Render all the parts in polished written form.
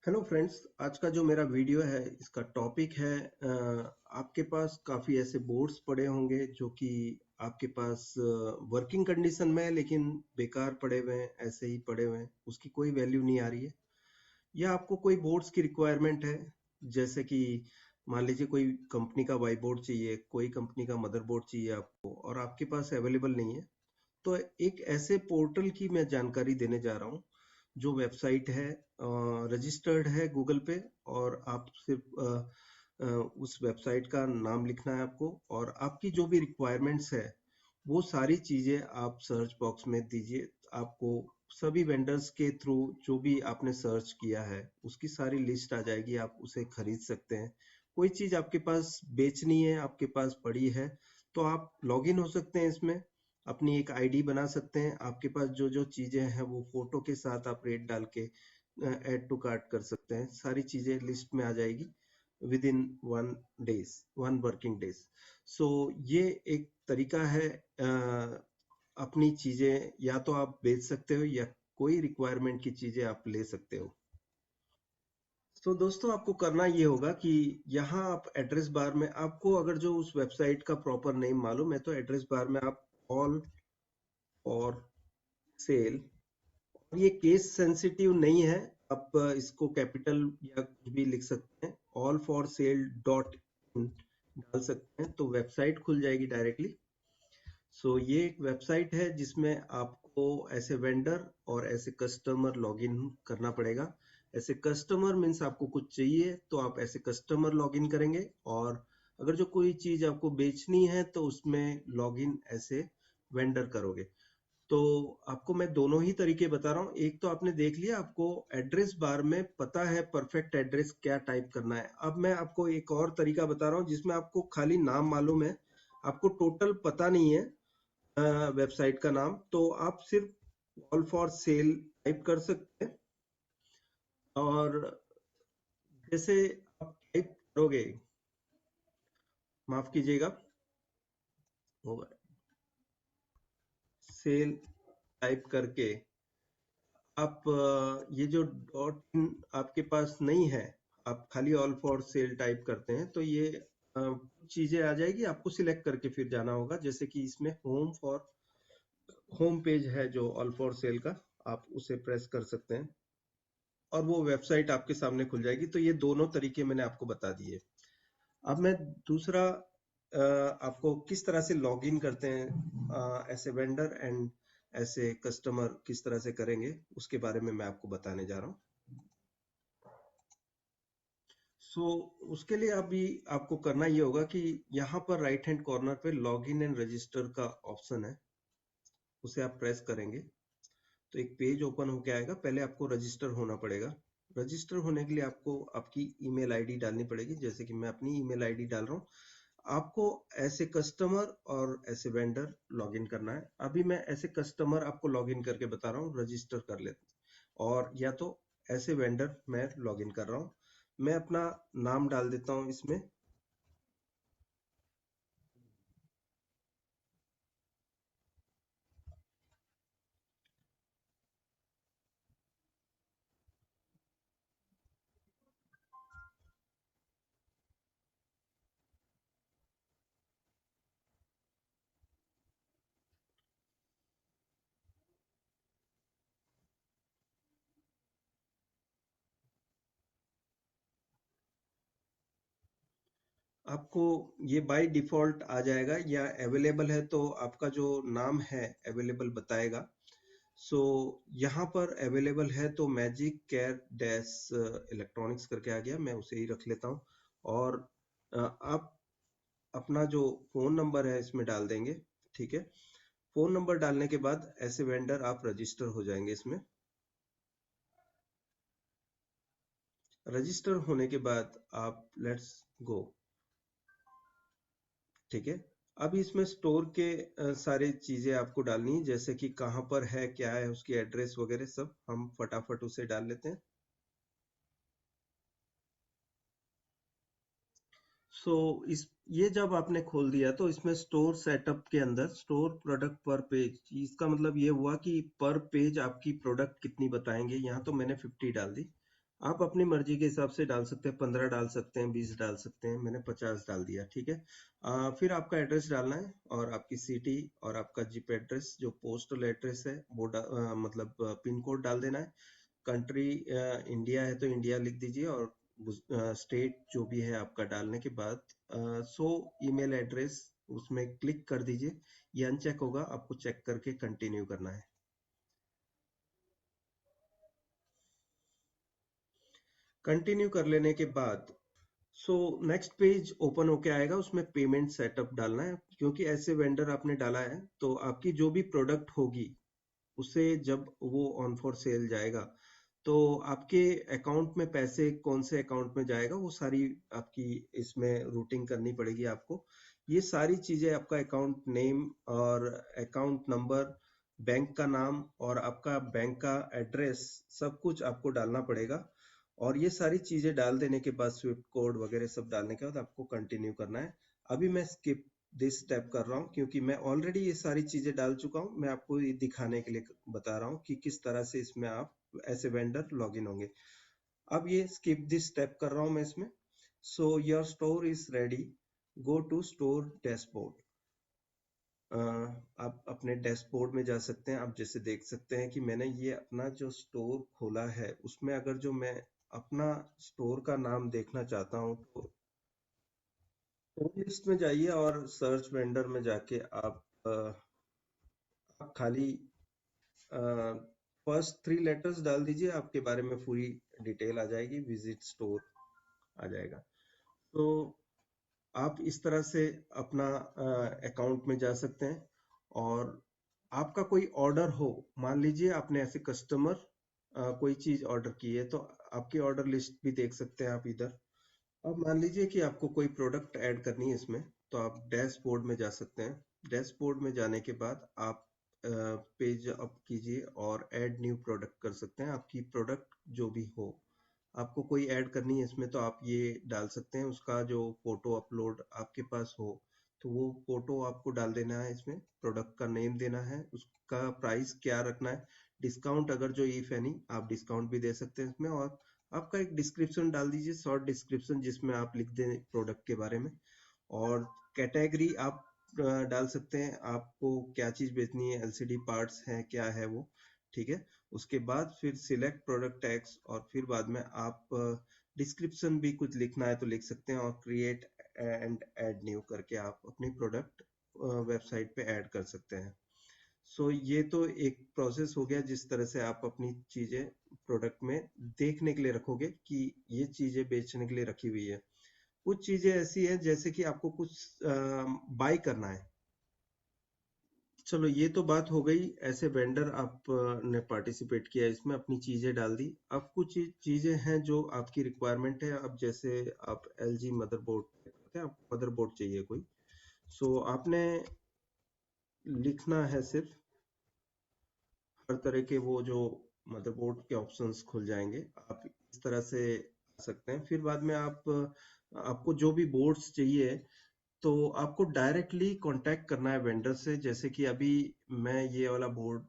Hello friends, आज का जो मेरा वीडियो है इसका टॉपिक है आपके पास काफ़ी ऐसे बोर्ड्स पड़े होंगे जो कि आपके पास वर्किंग कंडीशन में है लेकिन बेकार पड़े हुए हैं, ऐसे ही पड़े हुए हैं, उसकी कोई वैल्यू नहीं आ रही है। या आपको कोई बोर्ड्स की रिक्वायरमेंट है, जैसे कि मान लीजिए कोई कंपनी का वाई बोर्ड चाहिए, कोई कंपनी का मदरबोर्ड चाहिए आपको और आपके पास अवेलेबल नहीं है। तो एक ऐसे पोर्टल की मैं जानकारी देने जा रहा हूँ जो वेबसाइट है, रजिस्टर्ड है गूगल पे। और आप सिर्फ उस वेबसाइट का नाम लिखना है आपको और आपकी जो भी रिक्वायरमेंट्स है वो सारी चीजें आप सर्च बॉक्स में दीजिए। आपको सभी वेंडर्स के थ्रू जो भी आपने सर्च किया है उसकी सारी लिस्ट आ जाएगी, आप उसे खरीद सकते हैं। कोई चीज आपके पास बेचनी है, आपके पास पड़ी है, तो आप लॉग इन हो सकते हैं इसमें, अपनी एक आईडी बना सकते हैं। आपके पास जो जो चीजें हैं वो फोटो के साथ आप रेट डाल के ऐड टू कार्ट कर सकते हैं। सारी चीजें लिस्ट में आ जाएगी within 1 days, 1 working days. So ये एक तरीका है अपनी चीजें या तो आप बेच सकते हो या कोई रिक्वायरमेंट की चीजें आप ले सकते हो। तो दोस्तों, आपको करना ये होगा कि यहाँ आप एड्रेस बार में, आपको अगर जो उस वेबसाइट का प्रॉपर नेम मालूम है तो एड्रेस बार में आप ऑल और सेल, ये केस सेंसिटिव नहीं है, आप इसको कैपिटल या कुछ भी लिख सकते हैं, all for sale dot in डाल सकते हैं तो वेबसाइट खुल जाएगी डायरेक्टली। सो ये एक वेबसाइट है जिसमें आपको ऐसे वेंडर और ऐसे कस्टमर लॉगिन करना पड़ेगा। ऐसे कस्टमर मीन्स आपको कुछ चाहिए तो आप ऐसे कस्टमर लॉगिन करेंगे, और अगर जो कोई चीज आपको बेचनी है तो उसमें लॉगिन ऐसे वेंडर करोगे। तो आपको मैं दोनों ही तरीके बता रहा हूँ। एक तो आपने देख लिया, आपको एड्रेस बार में पता है परफेक्ट एड्रेस क्या टाइप करना है। अब मैं आपको एक और तरीका बता रहा हूँ जिसमें आपको खाली नाम मालूम है, आपको टोटल पता नहीं है वेबसाइट का नाम, तो आप सिर्फ ऑल फॉर सेल टाइप कर सकते हैं। और जैसे आप टाइप करोगे, माफ कीजिएगा, होगा सेल टाइप करके आप ये जो डॉट इन आपके पास नहीं है, आप खाली ऑल फॉर सेल टाइप करते हैं तो ये चीजें आ जाएगी, आपको सिलेक्ट करके फिर जाना होगा। जैसे कि इसमें होम पेज है जो ऑल फॉर सेल का, आप उसे प्रेस कर सकते हैं और वो वेबसाइट आपके सामने खुल जाएगी। तो ये दोनों तरीके मैंने आपको बता दिए। अब मैं दूसरा आपको किस तरह से लॉग इन करते हैं ऐसे वेंडर एंड ऐसे कस्टमर किस तरह से करेंगे उसके बारे में मैं आपको बताने जा रहा हूँ। सो उसके लिए अभी आपको करना ये होगा कि यहाँ पर राइट हैंड कॉर्नर पे लॉग इन एंड रजिस्टर का ऑप्शन है, उसे आप प्रेस करेंगे तो एक पेज ओपन होके आएगा। पहले आपको रजिस्टर होना पड़ेगा। रजिस्टर होने के लिए आपको आपकी ईमेल आईडी डालनी पड़ेगी, जैसे कि मैं अपनी ईमेल आईडी डाल रहा हूँ। आपको ऐसे कस्टमर और ऐसे वेंडर लॉगिन करना है। अभी मैं ऐसे कस्टमर आपको लॉगिन करके बता रहा हूँ, रजिस्टर कर लेते, और या तो ऐसे वेंडर मैं लॉगिन कर रहा हूँ। मैं अपना नाम डाल देता हूँ इसमें। आपको ये बाय डिफॉल्ट आ जाएगा, या अवेलेबल है तो आपका जो नाम है अवेलेबल बताएगा। सो यहाँ पर अवेलेबल है तो मैजिक केयर डैश इलेक्ट्रॉनिक्स करके आ गया, मैं उसे ही रख लेता हूँ। और आप अपना जो फोन नंबर है इसमें डाल देंगे। ठीक है, फोन नंबर डालने के बाद ऐसे वेंडर आप रजिस्टर हो जाएंगे इसमें। रजिस्टर होने के बाद आप लेट्स गो। ठीक है, अब इसमें स्टोर के सारी चीजें आपको डालनी है, जैसे कि कहाँ पर है, क्या है, उसकी एड्रेस वगैरह सब हम फटाफट उसे डाल लेते हैं। सो इस ये जब आपने खोल दिया तो इसमें स्टोर सेटअप के अंदर स्टोर प्रोडक्ट पर पेज, इसका मतलब ये हुआ कि पर पेज आपकी प्रोडक्ट कितनी बताएंगे। यहाँ तो मैंने 50 डाल दी। आप अपनी मर्जी के हिसाब से डाल सकते हैं, 15 डाल सकते हैं, 20 डाल सकते हैं, मैंने 50 डाल दिया, ठीक है। फिर आपका एड्रेस डालना है और आपकी सिटी और आपका जिप एड्रेस जो पोस्टल एड्रेस है वो मतलब पिन कोड डाल देना है। कंट्री इंडिया है तो इंडिया लिख दीजिए और स्टेट जो भी है आपका डालने के बाद सो ईमेल एड्रेस उसमें क्लिक कर दीजिए। ये अनचेक होगा, आपको चेक करके कंटिन्यू करना है। कंटिन्यू कर लेने के बाद नेक्स्ट पेज ओपन होके आएगा, उसमें पेमेंट सेटअप डालना है, क्योंकि ऐसे वेंडर आपने डाला है तो आपकी जो भी प्रोडक्ट होगी उसे जब वो ऑन फॉर सेल जाएगा तो आपके अकाउंट में पैसे कौन से अकाउंट में जाएगा वो सारी आपकी इसमें रूटिंग करनी पड़ेगी आपको। ये सारी चीजें आपका अकाउंट नेम और अकाउंट नंबर, बैंक का नाम और आपका बैंक का एड्रेस सब कुछ आपको डालना पड़ेगा। और ये सारी चीजें डाल देने के बाद स्विफ्ट कोड वगैरह सब डालने के बाद आपको कंटिन्यू करना है। अभी मैं स्किप दिस स्टेप कर रहा हूँ क्योंकि मैं ऑलरेडी ये सारी चीजें डाल चुका हूँ। मैं आपको ये दिखाने के लिए बता रहा हूँ कि किस तरह से इसमें आप ऐसे वेंडर लॉग इन होंगे। अब ये स्किप दिस स्टेप कर रहा हूँ मैं इसमें। So your store is ready, go to store dashboard. आप अपने डैशबोर्ड में जा सकते हैं। आप जैसे देख सकते हैं कि मैंने ये अपना जो स्टोर खोला है उसमें अगर जो मैं अपना स्टोर का नाम देखना चाहता हूँ तो लिस्ट में जाइए और सर्च वेंडर में जाके आप खाली फर्स्ट 3 लेटर्स डाल दीजिए, आपके बारे में पूरी डिटेल आ जाएगी, विजिट स्टोर आ जाएगा। तो आप इस तरह से अपना अकाउंट में जा सकते हैं। और आपका कोई ऑर्डर हो, मान लीजिए आपने ऐसे कस्टमर कोई चीज ऑर्डर की है तो आपकी ऑर्डर लिस्ट भी देख सकते हैं आप इधर। अब मान लीजिए कि आपको कोई प्रोडक्ट ऐड करनी है इसमें तो आप डैशबोर्ड में जा सकते हैं। डैशबोर्ड में जाने के बाद आप पेज अप कीजिए और ऐड न्यू प्रोडक्ट कर सकते हैं। आपकी प्रोडक्ट जो भी हो, आपको कोई ऐड करनी है इसमें तो आप ये डाल सकते हैं। उसका जो फोटो अपलोड आपके पास हो तो वो फोटो आपको डाल देना है इसमें, प्रोडक्ट का नेम देना है, उसका प्राइस क्या रखना है, डिस्काउंट अगर जो इफ एनी आप डिस्काउंट भी दे सकते हैं इसमें। और आपका एक डिस्क्रिप्शन डाल दीजिए, शॉर्ट डिस्क्रिप्शन जिसमें आप लिख दें प्रोडक्ट के बारे में। और कैटेगरी आप डाल सकते हैं, आपको क्या चीज बेचनी है, एलसीडी पार्ट्स हैं क्या है वो, ठीक है। उसके बाद फिर सिलेक्ट प्रोडक्ट टैग्स और फिर बाद में आप डिस्क्रिप्शन भी कुछ लिखना है तो लिख सकते हैं और क्रिएट एंड ऐड न्यू करके आप अपनी प्रोडक्ट वेबसाइट पे ऐड कर सकते हैं। ये तो एक प्रोसेस हो गया जिस तरह से आप अपनी चीजें प्रोडक्ट में देखने के लिए रखोगे कि ये चीजें बेचने के लिए रखी हुई है। कुछ चीजें ऐसी है जैसे कि आपको कुछ बाय करना है। चलो ये तो बात हो गई, ऐसे वेंडर आप ने पार्टिसिपेट किया इसमें, अपनी चीजें डाल दी। अब कुछ चीजें हैं जो आपकी रिक्वायरमेंट है। अब जैसे आप एलजी मदरबोर्ड, आपको मदरबोर्ड चाहिए कोई, आपने लिखना है सिर्फ हर तरह के वो जो मदरबोर्ड के ऑप्शंस खुल जाएंगे, आप इस तरह से आ सकते हैं। फिर बाद में आपको जो भी बोर्ड्स चाहिए तो आपको डायरेक्टली कांटेक्ट करना है वेंडर से। जैसे कि अभी मैं ये वाला बोर्ड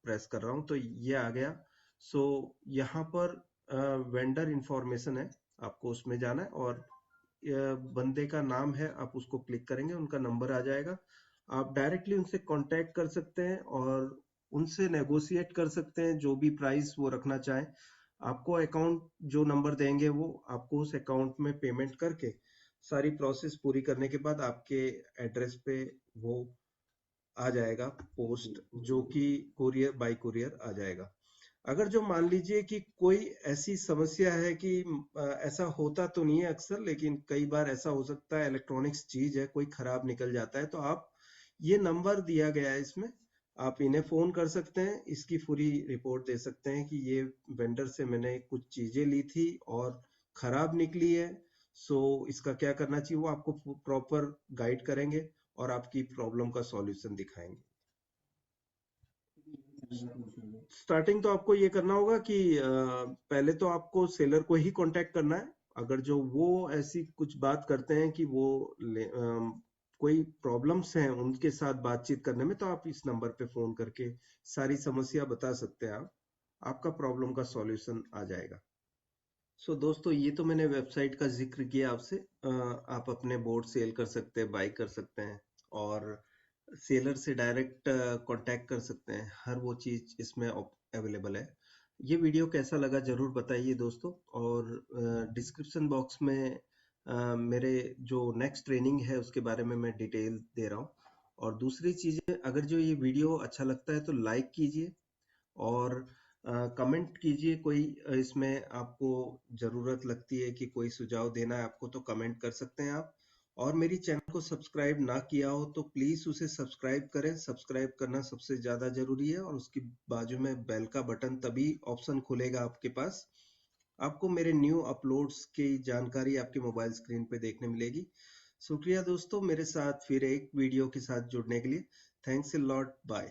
प्रेस कर रहा हूँ तो ये आ गया। सो यहाँ पर वेंडर इंफॉर्मेशन है, आपको उसमें जाना है और बंदे का नाम है, आप उसको क्लिक करेंगे उनका नंबर आ जाएगा। आप डायरेक्टली उनसे कांटेक्ट कर सकते हैं और उनसे नेगोशिएट कर सकते हैं जो भी प्राइस वो रखना चाहें। आपको अकाउंट जो नंबर देंगे वो आपको उस अकाउंट में पेमेंट करके सारी प्रोसेस पूरी करने के बाद आपके एड्रेस पे वो आ जाएगा पोस्ट, जो कि कुरियर बाय कुरियर आ जाएगा। अगर जो मान लीजिए कि कोई ऐसी समस्या है कि ऐसा होता तो नहीं है अक्सर, लेकिन कई बार ऐसा हो सकता है, इलेक्ट्रॉनिक्स चीज है, कोई खराब निकल जाता है, तो आप ये नंबर दिया गया है इसमें, आप इन्हें फोन कर सकते हैं, इसकी पूरी रिपोर्ट दे सकते हैं कि ये वेंडर से मैंने कुछ चीजें ली थी और खराब निकली है। इसका क्या करना चाहिए वो आपको प्रॉपर गाइड करेंगे और आपकी प्रॉब्लम का सॉल्यूशन दिखाएंगे। स्टार्टिंग तो आपको ये करना होगा कि पहले तो आपको सेलर को ही कांटेक्ट करना है। अगर जो वो ऐसी कुछ बात करते हैं कि वो कोई प्रॉब्लम्स हैं उनके साथ बातचीत करने में, तो आप इस नंबर पे फोन करके सारी समस्या बता सकते हैं। आप आपका प्रॉब्लम का सॉल्यूशन आ जाएगा। दोस्तों, ये तो मैंने वेबसाइट का जिक्र किया आपसे। आप अपने बोर्ड सेल कर सकते हैं, बाई कर सकते हैं और सेलर से डायरेक्ट कांटेक्ट कर सकते हैं। हर वो चीज़ इसमें अवेलेबल है। ये वीडियो कैसा लगा ज़रूर बताइए दोस्तों। और डिस्क्रिप्शन बॉक्स में मेरे जो नेक्स्ट ट्रेनिंग है उसके बारे में मैं डिटेल दे रहा हूँ। और दूसरी चीज़ें, अगर जो ये वीडियो अच्छा लगता है तो लाइक कीजिए और कमेंट कीजिए। कोई इसमें आपको ज़रूरत लगती है कि कोई सुझाव देना है आपको, तो कमेंट कर सकते हैं आप। और मेरी चैनल को सब्सक्राइब ना किया हो तो प्लीज़ उसे सब्सक्राइब करें। सब्सक्राइब करना सबसे ज़्यादा ज़रूरी है और उसकी बाजू में बेल का बटन तभी ऑप्शन खुलेगा आपके पास। आपको मेरे न्यू अपलोड्स की जानकारी आपके मोबाइल स्क्रीन पे देखने मिलेगी। शुक्रिया दोस्तों, मेरे साथ फिर एक वीडियो के साथ जुड़ने के लिए। Thanks a lot, bye.